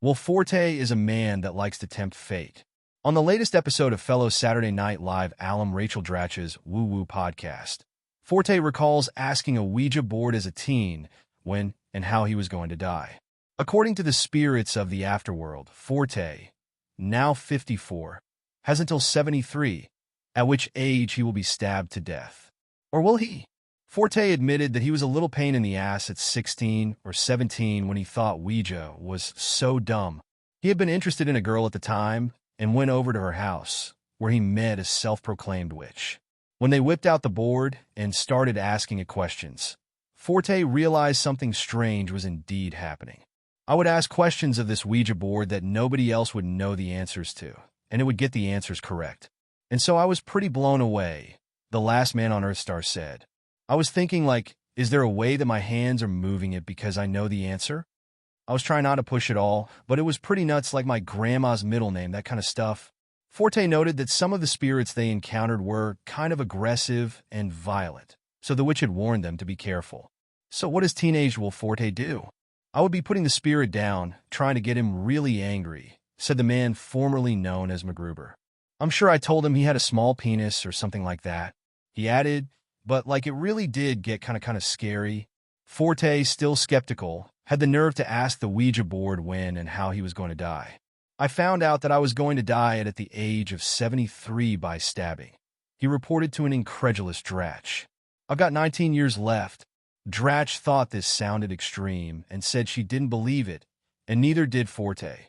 Well, Forte is a man that likes to tempt fate. On the latest episode of fellow Saturday Night Live alum Rachel Dratch's Woo Woo podcast, Forte recalls asking a Ouija board as a teen when and how he was going to die. According to the spirits of the afterworld, Forte, now 54, has until 73, at which age he will be stabbed to death. Or will he? Forte admitted that he was a little pain in the ass at 16 or 17 when he thought Ouija was so dumb. He had been interested in a girl at the time and went over to her house, where he met a self-proclaimed witch. When they whipped out the board and started asking it questions, Forte realized something strange was indeed happening. I would ask questions of this Ouija board that nobody else would know the answers to, and it would get the answers correct. And so I was pretty blown away, the last man on Earth star said. I was thinking, is there a way that my hands are moving it because I know the answer? I was trying not to push it all, but it was pretty nuts, like my grandma's middle name, that kind of stuff. Forte noted that some of the spirits they encountered were kind of aggressive and violent, so the witch had warned them to be careful. So what does teenage Will Forte do? I would be putting the spirit down, trying to get him really angry, said the man formerly known as MacGruber. I'm sure I told him he had a small penis or something like that. He added, but it really did get kind of scary. Forte, still skeptical, had the nerve to ask the Ouija board when and how he was going to die. I found out that I was going to die at the age of 73 by stabbing, he reported to an incredulous Dratch. I've got 19 years left. Dratch thought this sounded extreme and said she didn't believe it, and neither did Forte.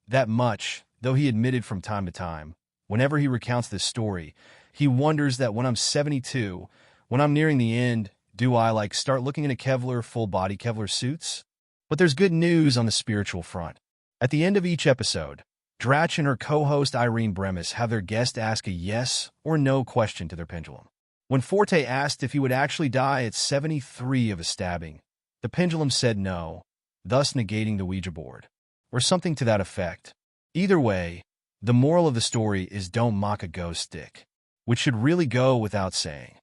That much, though he admitted from time to time, whenever he recounts this story, he wonders that when I'm 72, when I'm nearing the end, do I start looking into Kevlar full-body Kevlar suits? But there's good news on the spiritual front. At the end of each episode, Dratch and her co-host Irene Bremis have their guest ask a yes or no question to their pendulum. When Forte asked if he would actually die at 73 of a stabbing, the pendulum said no, thus negating the Ouija board, or something to that effect. Either way, the moral of the story is don't mock a ghost stick, which should really go without saying.